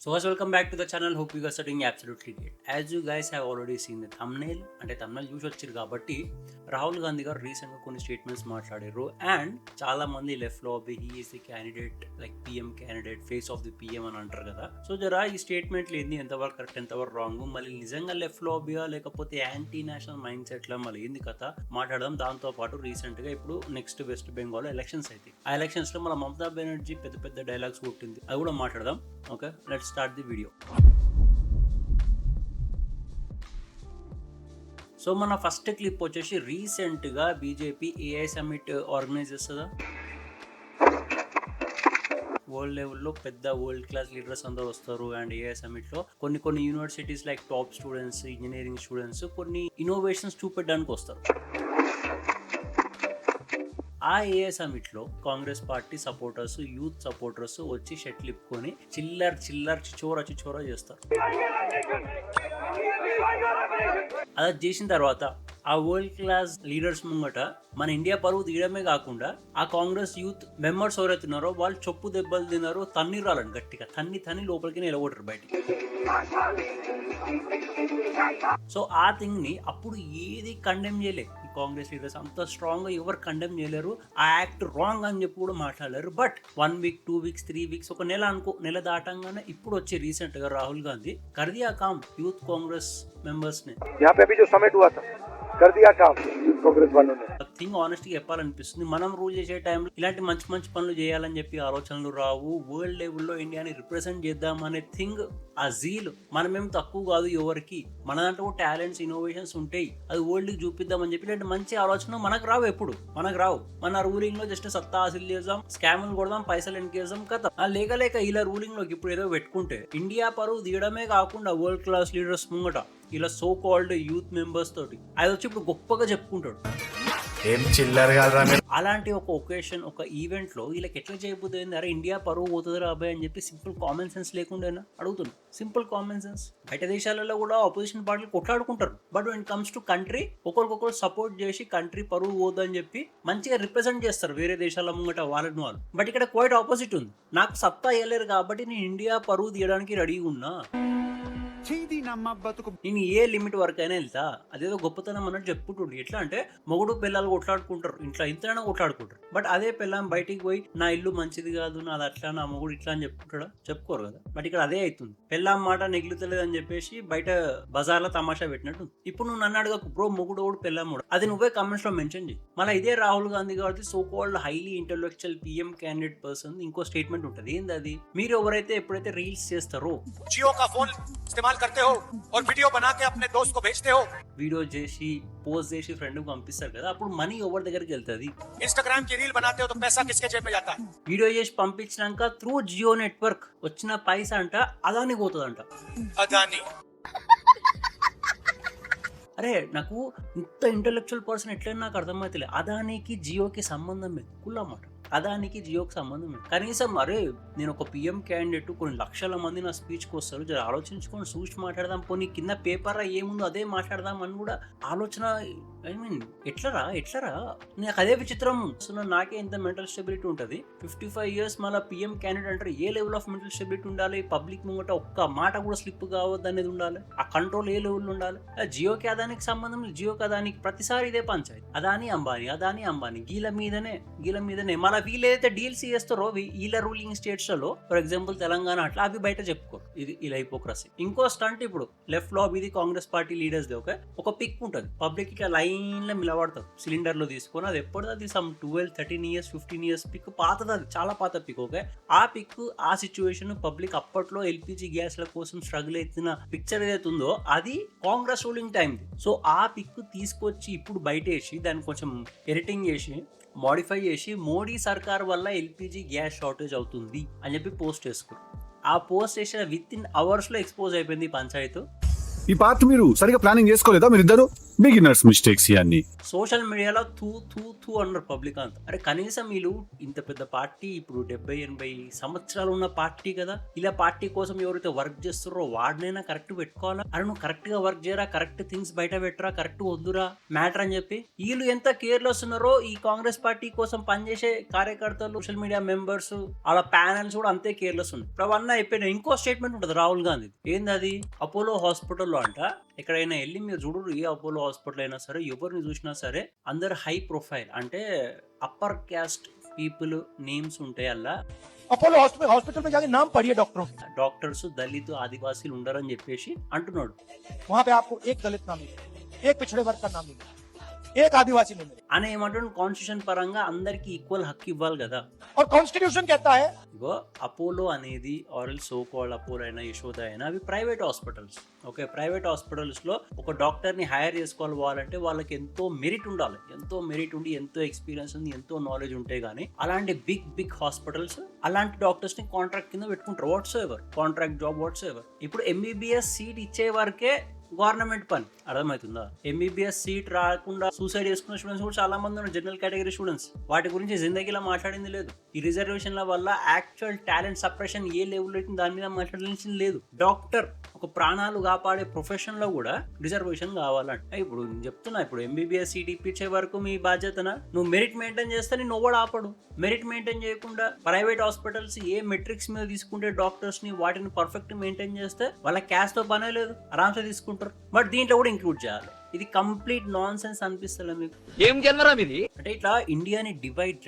So guys, welcome back to the channel. Hope you guys are doing absolutely great. As you guys have already seen the thumbnail, అంటే thumbnail చూసి వచ్చారు కాబట్టి రాహుల్ గాంధీ గారు రీసెంట్గా కొన్ని statements మాట్లాడారు అండ్ చాలా మంది లెఫ్ట్ లో he is the candidate like PM candidate face of the PM అని అంటారు కదా. సో జరా ఈ స్టేట్మెంట్లు ఏంది, ఎంతవరకు కరెక్ట్ ఎంతవరకు రాంగ్, మళ్ళీ నిజంగా లెఫ్ట్ లోబియా లేకపోతే యాంటీ నేషనల్ మైండ్ సెట్ లా మళ్ళీ ఏంది కథ మాట్లాడదాం. దాంతో పాటు రీసెంట్ గా ఇప్పుడు నెక్స్ట్ వెస్ట్ బెంగాల్ ఎలక్షన్స్ అయితే ఆ ఎలక్షన్స్ లో మన మమతా బెనర్జీ పెద్ద పెద్ద డైలాగ్స్ కొట్టింది, అది కూడా మాట్లాడదాం. Okay, let's start the video. So మన ఫస్ట్ క్లిప్ వచ్చేసి రీసెంట్గా బీజేపీ ఏఐ సమ్మిట్ ఆర్గనైజ్ చేస్తుందా, వరల్డ్ లెవెల్లో పెద్ద వరల్డ్ క్లాస్ లీడర్స్ అందరూ వస్తారు అండ్ ఏఐ సమ్మిట్లో కొన్ని universities like top students, engineering students కొన్ని ఇన్నోవేషన్స్ చూపెట్టడానికి వస్తారు. ఆ ఏఐ సమిట్లో Congress party supporters, youth supporters వచ్చి షెట్లు ఇప్పుకొని చిల్లర చిచోరా చేస్తారు. అది చేసిన తర్వాత ఆ వరల్డ్ క్లాస్ లీడర్స్ ముంగట మన ఇండియా పరువు తీయడమే కాకుండా ఆ కాంగ్రెస్ యూత్ మెంబర్స్ ఎవరైతే ఉన్నారో వాళ్ళు చొప్పు దెబ్బలు తిన్నారో తన్నీరాలని గట్టిగా తన్ని లోపలికి నిలబడరు బయటికి. సో ఆ థింగ్ ని అప్పుడు ఏది కండెమ్ చేయలే ఈ కాంగ్రెస్ లీడర్స్, అంత స్ట్రాంగ్ గా ఎవరు కండెమ్ చేయలేరు. ఆ యాక్ట్ రాంగ్ అని చెప్పి కూడా మాట్లాడలేరు. బట్ 1 వీక్ 2 వీక్స్ 3 వీక్స్ ఒక నెల దాటంగానే ఇప్పుడు వచ్చి రీసెంట్ గా రాహుల్ గాంధీ कर दिया काम यूथ कांग्रेस मेंबर्स ने. यहाँ पे अभी जो समिट हुआ था कर दिया काम కాంగ్రెస్ వాళ్ళు. థింగ్ ఆనెస్ట్గా చెప్పాలనిపిస్తుంది, మనం రూల్ చేసే టైంలో ఇలాంటి మంచి పనులు చేయాలని చెప్పి ఆలోచనలు రావు. వరల్డ్ లెవెల్లో ఇండియాని రిప్రజెంట్ చేద్దామనే థింగ్, ఆ జీల్ మనమేం తక్కువ కాదు ఎవరికి, మన దాంట్లో టాలెంట్స్ ఇన్నోవేషన్స్ ఉంటాయి, అది వరల్డ్కి చూపిద్దామని చెప్పి ఇలాంటి మంచి ఆలోచన మనకు రావు. ఎప్పుడు మనకు రావు. మన రూలింగ్ లో జస్ట్ సత్తా హాసిల్ చేద్దాం, స్కామ్లు కొడదాం, పైసలు ఎన్కేద్దాం కథ. లేక ఇలా రూలింగ్ లోకి ఇప్పుడు ఏదో పెట్టుకుంటే ఇండియా పరువు తీయడమే కాకుండా వరల్డ్ క్లాస్ లీడర్స్ ముంగట ఇలా సో కాల్డ్ యూత్ మెంబర్స్ తోటి అది వచ్చి ఇప్పుడు గొప్పగా చెప్పుకుంటాడు. ఏం చిల్లర్ కాదురా. అలాంటి ఒక ఒకేషన్, ఒక ఈవెంట్ లో వీళ్ళకి ఎట్లా చేయబోతుంది, అరే ఇండియా పరువు పోతుంది రాబాయ్ అని చెప్పి సింపుల్ కామన్ సెన్స్ లేకుండా అడుగుతున్నా. Simple common sense. బయట దేశాలలో కూడా ఆపోజిషన్ పార్టీలు కొట్లాడుకుంటారు, but when comes to country ఒకరికొకరు సపోర్ట్ చేసి కంట్రీ పరువు పోదు అని చెప్పి మంచిగా రిప్రజెంట్ చేస్తారు వేరే దేశాల ముంగట వాళ్ళని వాళ్ళు. బట్ ఇక్కడ క్వైట్ ఆపోజిట్ ఉంది. నాకు సత్తా ఇవ్వలేరు కాబట్టి నేను ఇండియా పరువు తీయడానికి రెడీగా ఉన్నా, నేను ఏ లిమిట్ వరకు అయినా వెళ్తా. అదేదో గొప్పతనం అన్నట్టు చెప్పుకుంటుండే. ఎట్లా అంటే మొగుడు పిల్లలు కొట్లాడుకుంటారు, ఇంట్లో ఇంతైనా కొట్లాడుకుంటారు. బట్ అదే పిల్లం బయటికి పోయి నా ఇల్లు మంచిది కాదు, నాది అట్లా, నా మొగుడు ఇట్లా అని చెప్పుకుంటాడా? చెప్పుకోరు కదా. బట్ ఇక్కడ అదే అవుతుంది. పిల్లం మాట నెగ్లుతలేదు అని చెప్పేసి బయట బజార్లో తమాషా పెట్టినట్టు. ఇప్పుడు నువ్వు నన్ను అడగకు బ్రో మొగుడు ఓడు పిల్లమ్మోడు, అది నువ్వే కమెంట్స్ లో మెన్షన్ చేయి. మళ్ళీ ఇదే రాహుల్ గాంధీ కాబట్టి so called highly intellectual PM candidate person ఇంకో స్టేట్మెంట్ ఉంటుంది. ఏంది అది? మీరు ఎవరైతే ఎప్పుడైతే రీల్స్ చేస్తారో, జియో కా ఫోన్ इस्तेमाल करते हो और वीडियो बना के अपने दोस्त को भेजते हो, వీడియో చేసి పోస్ట్ చేసి ఫ్రెండ్ కు పంపిస్తారు కదా, అప్పుడు మనీ ఎవరి దగ్గరికి వెళ్తుంది? इंस्टाग्राम की रील बनाते हो तो पैसा किसके जेब में जाता है? వీడియో చేసి పంపించినాక త్రూ జియో నెట్వర్క్ వచ్చిన పైసా అంట అదానికి పోతుందంట. अदानी. అరే నాకు ఇంత ఇంటెలెక్చువల్ పర్సన్ ఎట్లయినా నాకు అర్థమైతే, అదానికి జియోకి సంబంధం లేదు కుల్లమాట. అదానికి జియోకి సంబంధం లేదు. కనీసం అరే నేను ఒక పిఎం క్యాండిడేట్, కొన్ని లక్షల మంది నా స్పీచ్కి వస్తారు, జర ఆలోచించుకొని చూసి మాట్లాడదాం, పోనీ కింద పేపర్ ఏముందో అదే మాట్లాడదాం అని కూడా ఆలోచన. ఐ మీన్ ఎట్లరా నాకు అదే విచిత్రం. నాకే ఇంత మెంటల్ స్టెబిలిటీ ఉంటుంది. 55 years మళ్ళీ పిఎం క్యాండిడేట్ అంటారు. ఏ లెవెల్ ఆఫ్ మెంటల్ స్టెబిలిటీ ఉండాలి? పబ్లిక్ ముంగట ఒక్క మాట కూడా స్లిప్ కావద్దు అనేది ఉండాలి. ఆ కంట్రోల్ ఏ లెవెల్లో ఉండాలి? జియోకి అదానికి సంబంధం లేదు. జియోకి అదానికి ప్రతిసారి ఇదే పంచాయతీ. అదాని అంబానీ గీల మీదనే మళ్ళీ వీళ్ళు ఏదైతే డీల్స్ చేస్తారో వీళ్ళ రూలింగ్ స్టేట్స్ లో, ఫర్ ఎగ్జాంపుల్ తెలంగాణ అట్లా, అవి బయట చెప్పుకోరు. ఇది ఇలా హిపోక్రసీ. ఇంకో స్టంట్, ఇప్పుడు లెఫ్ట్ లో ఇది కాంగ్రెస్ పార్టీ లీడర్స్ ఒక పిక్ ఉంటుంది. పబ్లిక్ ఇట్లా లైన్ లో నిలబడతారు సిలిండర్ లో తీసుకొని. అది ఎప్పుడది సమ్ 12-13 years 15 years పిక్, పాతది, అది చాలా పాత పిక్. ఓకే, ఆ పిక్, ఆ సిచ్యువేషన్, పబ్లిక్ అప్పట్లో ఎల్పిజి గ్యాస్ల కోసం స్ట్రగుల్ అవుతున్న పిక్చర్ ఏదైతే ఉందో అది కాంగ్రెస్ రూలింగ్ టైం. సో ఆ పిక్ తీసుకొచ్చి ఇప్పుడు బయట వేసి దాన్ని కొంచెం ఎడిటింగ్ చేసి మోడిఫై చేసి మోడీ సర్కార్ వల్ల ఎల్పిజి గ్యాస్ షార్టేజ్ అవుతుంది అని చెప్పి పోస్ట్ చేసుకున్నారు. ఆ పోస్ట్ చేసిన విత్ ఇన్ అవర్స్ లో ఎక్స్పోజ్ అయిపోయింది పంచాయతీ. ఈ పార్ట్ మీరు సరిగా ప్లానింగ్ చేసుకోలేదా? మీరిద్దరు బిగినర్స్ మిస్టేక్స్ ఇవన్నీ. సోషల్ మీడియాలో తూ అన్నారు పబ్లిక్ అంతా. అరే కనీసం వీళ్ళు ఇంత పెద్ద పార్టీ, ఇప్పుడు 70-80 సంవత్సరాలు ఉన్న పార్టీ కదా, ఇలా పార్టీ కోసం ఎవరైతే వర్క్ చేస్తున్నారో వాడినైనా కరెక్ట్ పెట్టుకోవాలా. అరే నువ్వు కరెక్ట్ గా వర్క్ చేయరా, కరెక్ట్ థింగ్స్ బయట పెట్టరా, కరెక్ట్ వద్దురా మ్యాటర్ అని చెప్పి వీళ్ళు ఎంత కేర్లెస్ ఉన్నారో ఈ కాంగ్రెస్ పార్టీ కోసం పనిచేసే కార్యకర్తలు, సోషల్ మీడియా మెంబర్స్, వాళ్ళ ప్యానల్స్ కూడా అంతే కేర్లెస్ ఉంది. ఇప్పుడు అవన్నీ అయిపోయినాయి. ఇంకో స్టేట్మెంట్ ఉంటుంది రాహుల్ గాంధీ. ఏంది అది? అపోలో హాస్పిటల్లో అంట ఎక్కడైనా వెళ్ళి మీరు చూడరు, ఏ అపోలో హాస్పిటల్ అయినా సరే ఎవరిని చూసినా సరే అందరు హై ప్రొఫైల్, అంటే అప్పర్ క్యాస్ట్ పీపుల్ నేమ్స్ ఉంటాయి అలా. अपोलो हॉस्पिटल में जाके नाम पढ़िए डॉक्टरों के, డాక్టర్స్ దళితు ఆదివాసీలు ఉండరని చెప్పేసి అంటున్నాడు. वहाँ पे आपको एक दलित नाम मिलेगा, एक पिछड़े वर्ग का नाम मिलेगा, एक आदिवासी नहीं मिलेगा. అని ఏమంటాడు, కాన్స్టిట్యూషన్ పరంగా అందరికి ఈక్వల్ హక్కు ఇవ్వాలి కదా. और कॉन्स्टिट्यूशन कहता है ఇగో అపోలో అనేది ఆర్ సో కాల్డ్ అపోలో అయినా యశోద అయినా అవి private hospitals. Okay, private hospitals లో ఒక డాక్టర్ ని హైర్ చేసుకోవాలంటే వాళ్ళకి ఎంతో మెరిట్ ఉండాలి, ఎంతో మెరిట్ ఉండి ఎంతో ఎక్స్పీరియన్స్ ఉంది, ఎంతో నాలెడ్జ్ ఉంటే గానీ అలాంటి బిగ్ హాస్పిటల్స్ అలాంటి డాక్టర్స్ ని కాంట్రాక్ట్ కింద పెట్టుకుంటారు. Whatsoever contract job whatsoever. ఇప్పుడు ఎంబీబీఎస్ సీట్ ఇచ్చే వరకే గవర్నమెంట్ పని, అర్థమవుతుందా? ఎంబీబీఎస్ సీట్ రాకుండా సూసైడ్ చేసుకున్న స్టూడెంట్స్ కూడా చాలా మంది ఉన్నారు, జనరల్ కేటగిరీ స్టూడెంట్స్. వాటి గురించి జిందగీలో మాట్లాడింది లేదు. ఈ రిజర్వేషన్ల వల్ల యాక్చువల్ టాలెంట్ సప్రెషన్ ఏ లెవెల్ అయితే దాని మీద మాట్లాడాల్సింది లేదు. డాక్టర్ ఒక ప్రాణాలు కాపాడే ప్రొఫెషన్ లో కూడా రిజర్వేషన్ కావాలంటే ఇప్పుడు నేను చెప్తున్నా, ఇప్పుడు ఎంబీబీఎస్ సీట్ ఇప్పించే వరకు మీ బాధ్యతనా? నువ్వు మెరిట్ మెయింటైన్ చేస్తే నేను ఎవడు ఆపడు. మెరిట్ మెయింటైన్ చేయకుండా ప్రైవేట్ హాస్పిటల్స్ ఏ మెట్రిక్స్ మీద తీసుకుంటే డాక్టర్స్ ని వాటిని పర్ఫెక్ట్ మెయింటైన్ చేస్తే వాళ్ళ క్యాష్ తో పనే లేదు, ఆరామ్సే తీసుకుంటారు. బట్ దీంట్లో కూడా ఇంక్లూడ్ చేయాలి. ఇది కంప్లీట్ నాన్ సెన్స్ అనిపిస్తుంది మీకు? ఏం జన్మరా మీది? అంటే ఇట్లా ఇండియాని డివైడ్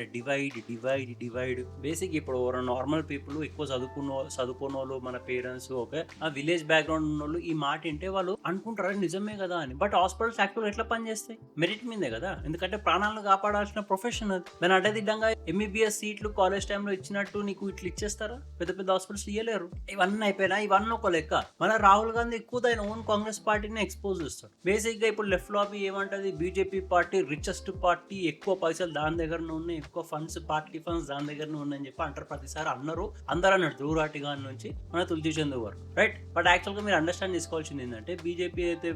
బేసిక్. ఇప్పుడు నార్మల్ పీపుల్ ఎక్కువ చదువుకున్న వాళ్ళు, మన పేరెంట్స్, ఓకే, ఆ విలేజ్ బ్యాక్గ్రౌండ్ ఉన్న వాళ్ళు ఈ మాట వింటే వాళ్ళు అనుకుంటారు నిజమే కదా అని. బట్ హాస్పిటల్స్ యాక్చువల్ ఎట్లా పనిచేస్తాయి? మెరిట్ మీదే కదా, ఎందుకంటే ప్రాణాలను కాపాడాల్సిన ప్రొఫెషన్ అది. దాని అడ్డ దిడ్డంగా ఎంబీబీఎస్ సీట్లు కాలేజ్ టైంలో ఇచ్చినట్టు నీకు ఇట్లా ఇచ్చేస్తారా? పెద్ద హాస్పిటల్స్ ఇవ్వలేరు. ఇవన్నీ అయిపోయినా ఇవన్నీ ఒక లెక్క. మన రాహుల్ గాంధీ ఎక్కువ దాని ఓన్ కాంగ్రెస్ పార్టీని ఎక్స్పోజ్ చేస్తాడు. బేసిక్ గా ఇప్పుడు లెఫ్ట్ లాబీ ఏమంటది, బీజేపీ పార్టీ రిచెస్ట్ పార్టీ, ఎక్కువ పైసలు దాని దగ్గరనే ఉన్నాయి, ఎక్కువ ఫండ్స్, పార్టీ ఫండ్స్ దాని దగ్గరనే ఉన్నాయని చెప్పి అంటారు. ప్రతిసారి అందరూ అన్నాడు, ధ్రువరాటి గారి నుంచి మన తులసి చంద్ గారు, రైట్? బట్ యాక్చువల్ గా మీరు అండర్స్టాండ్ చేసుకోవాల్సింది ఏంటంటే బీజేపీ అయితే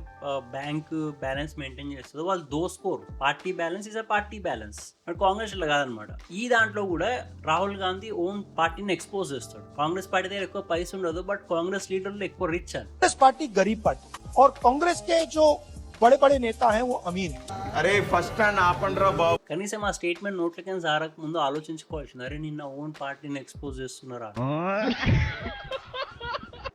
బ్యాంక్ బ్యాలెన్స్ మెయింటైన్ చేస్తుందో వాళ్ళు దోసుకోరు. Party balance is a party balance. But Congress ఇలా కాదనమాట. ఈ దాంట్లో కూడా రాహుల్ గాంధీ ఓన్ పార్టీని ఎక్స్పోజ్ చేస్తాడు. కాంగ్రెస్ పార్టీ దగ్గర ఎక్కువ పైస ఉండదు, బట్ కాంగ్రెస్ లీడర్లు ఎక్కువ రిచ్ అని. कांग्रेस पार्टी गरीब पार्टी और कांग्रेस के जो बड़े बड़े नेता हैं वो अमीर हैं. అరే ఫస్ట్ స్టాండ్ ఆపండ్రా బాబు. కనీసం ఆ స్టేట్మెంట్ నోట్లకి సారక ముందు ఆలోచించుకోవాల్సింది, అరే నిన్న ఓన్ పార్టీని ఎక్స్పోజ్ చేస్తున్నారా?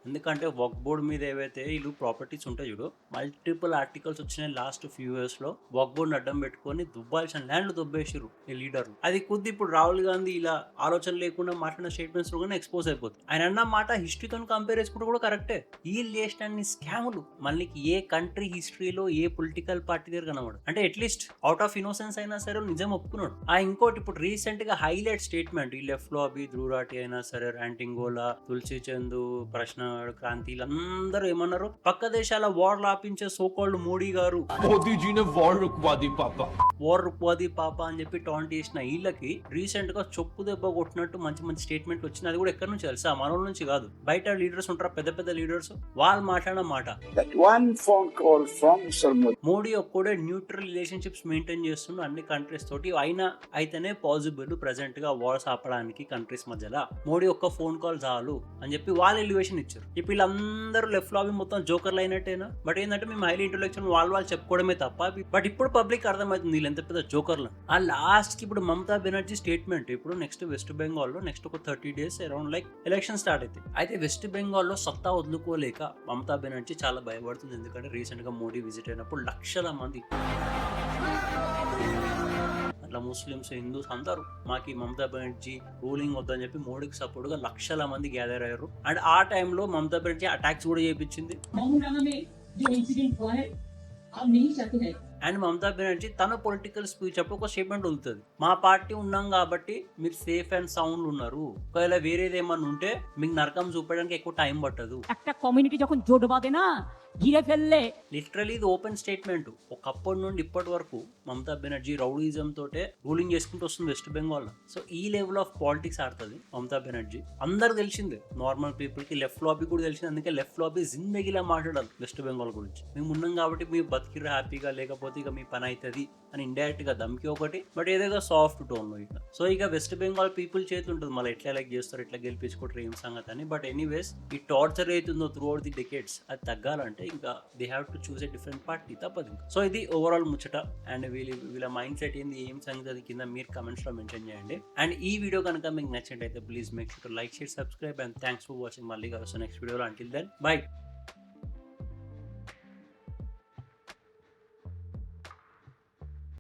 ఎందుకంటే వక్ బోర్డ్ మీద ఏవైతే వీళ్ళు ప్రాపర్టీస్ ఉంటాయి చూడు, మల్టిపుల్ ఆర్టికల్స్ వచ్చినాయి లాస్ట్ ఫ్యూ ఇయర్స్ లో. వక్ బోర్డ్ అడ్డం పెట్టుకొని దుబ్బాల్సిన ల్యాండ్లు దుబ్బేసారు ఈ లీడర్లు. అది కొద్ది ఇప్పుడు రాహుల్ గాంధీ ఇలా ఆలోచన లేకుండా మాట్లాడిన స్టేట్మెంట్స్ కూడా ఎక్స్పోజ్ అయిపోతుంది. ఆయన అన్న మాట హిస్టరీతో కంపేర్ చేసుకుంటే కూడా కరెక్టే. ఈ లేస్టాన్ని స్కాములు మళ్ళీ ఏ కంట్రీ హిస్టరీలో ఏ పొలిటికల్ పార్టీ దగ్గర కనబడు. అంటే అట్లీస్ట్ అవుట్ ఆఫ్ ఇన్నోసెన్స్ అయినా సరే నిజం ఒప్పుకున్నాడు. ఇంకోటి ఇప్పుడు రీసెంట్ గా హైలైట్ స్టేట్మెంట్, ఈ లెఫ్ట్ లాబీ, ధ్రువరాటి అయినా సరే, ర్యాంటింగోలా, తులసి చంద్, ప్రశ్న క్రాంతి, అందరూ ఏమన్నారు, పక్క దేశాల వార్లు ఆపించే సోకాల్డ్ మోడీ గారు వార్ రుక్వాది పాప అని చెప్పి టాంట్ చేసిన వీళ్ళకి రీసెంట్ గా చొప్పు దెబ్బ కొట్టినట్టు మంచి మంచి స్టేట్మెంట్ వచ్చింది. అది కూడా ఎక్కడి నుంచి తెలుసా? మన నుంచి కాదు, బయట లీడర్స్ ఉంటారు, పెద్ద లీడర్స్, వాళ్ళు మాట్లాడిన మాట. మోడీ ఒక్కడే న్యూట్రల్ రిలేషన్షిప్స్ మెయింటైన్ చేస్తున్న అన్ని కంట్రీస్ తోటి, అయితేనే పాసిబుల్ ప్రెసెంట్ గా వార్స్ ఆపడానికి కంట్రీస్ మధ్యలో. మోడీ ఒక్క ఫోన్ కాల్ చాలు అని చెప్పి వాళ్ళు ఎలివేషన్ ఇచ్చారు. ఇప్పుడు వీళ్ళందరూ లెఫ్ట్ లాబీ మొత్తం జోకర్లు అయినట్టేనా? బట్ ఏంటంటే మేము హైలీ ఇంటెలెక్చువల్ వాళ్ళు చెప్పుకోవడమే తప్ప. బట్ ఇప్పుడు పబ్లిక్ అర్థమవుతుంది వీళ్ళు ఎంత పెద్ద జోకర్లు. ఆ లాస్ట్ కి ఇప్పుడు మమతా బెనర్జీ స్టేట్మెంట్, ఇప్పుడు నెక్స్ట్ వెస్ట్ బెంగాల్ లో నెక్స్ట్ ఒక 30 days around like election start అవుతాయి. అయితే వెస్ట్ బెంగాల్ లో సత్తా వదులుకోలేక మమతా బెనర్జీ చాలా భయపడుతుంది. ఎందుకంటే రీసెంట్ గా మోడీ విజిట్ అయినప్పుడు లక్షల మంది అట్లా ముస్లిమ్స్, హిందూస్ అందరూ మాకు ఈ మమతా బెనర్జీ రూలింగ్ వద్దని చెప్పి మోడీకి సపోర్ట్ గా లక్షల మంది గ్యాదర్ అయ్యారు. అండ్ ఆ టైంలో మమతా బెనర్జీ అటాక్స్ కూడా చేయించింది. అండ్ మమతా బెనర్జీ తన పొలిటికల్ స్పీచ్ అప్పుడు ఒక స్టేట్మెంట్ వదులుతుంది, మా పార్టీ ఉన్నాం కాబట్టి మీరు సేఫ్ అండ్ సౌండ్ ఉన్నారు, ఒకవేళ వేరేది ఏమన్నా ఉంటే మీకు నరకం చూపడానికి ఎక్కువ టైం పట్టదు. একটা কমিউনিটি যখন জোট বাঁধে না, ঘিরে ফেললে లిటరలీ ఇది ఓపెన్ స్టేట్మెంట్. ఒకప్పటి నుండి ఇప్పటి వరకు మమతా బెనర్జీ రౌడీజం తోటే రూలింగ్ చేసుకుంటూ వస్తుంది వెస్ట్ బెంగాల్. సో ఈ లెవెల్ ఆఫ్ పాలిటిక్స్ ఆడుతుంది మమతా బెనర్జీ. అందరు తెలిసిందే, నార్మల్ పీపుల్ కి లెఫ్ట్ లాబీ కూడా తెలిసింది. అందుకే లెఫ్ట్ లాబీ జిందగీలా మాట్లాడాలి వెస్ట్ బెంగాల్ గురించి. మేము ఉన్నాం కాబట్టి మీరు బతికిరు హ్యాపీగా, లేకపోతే ఇక మీ పని అవుతుంది అని ఇండైరెక్ట్ గా దమ్కి ఒకటి, బట్ ఏదో సాఫ్ట్ టోన్ లో ఇట్లా. సో ఇక వెస్ట్ బెంగాల్ పీపుల్ చేతి ఉంటుంది మళ్ళీ ఎట్లా ఎలక్ట్ చేస్తారు, ఎట్లా గెలిపించుకుంటారు ఏం సంగతి అని. బట్ ఎనీవేస్ ఈ టార్చర్ అవుతుందో త్రూ అవుట్ ది డికేట్స్ అది తగ్గాలంటే ఇంకా they have to choose a different party, తప్పదు ఇంకా. సో ఇది ఓవరాల్ ముచ్చట. అండ్ వీళ్ళ మైండ్ సెట్ ఏంది, ఏం సంగతి కింద మీరు కమెంట్స్ లో మెన్షన్ చేయండి. అండ్ ఈ వీడియో కనుక మీకు నచ్చినట్టయితే please make sure to like, share, subscribe. And thanks for watching. మళ్ళీ కలుస్తాను నెక్స్ట్ వీడియోలో. Until then by.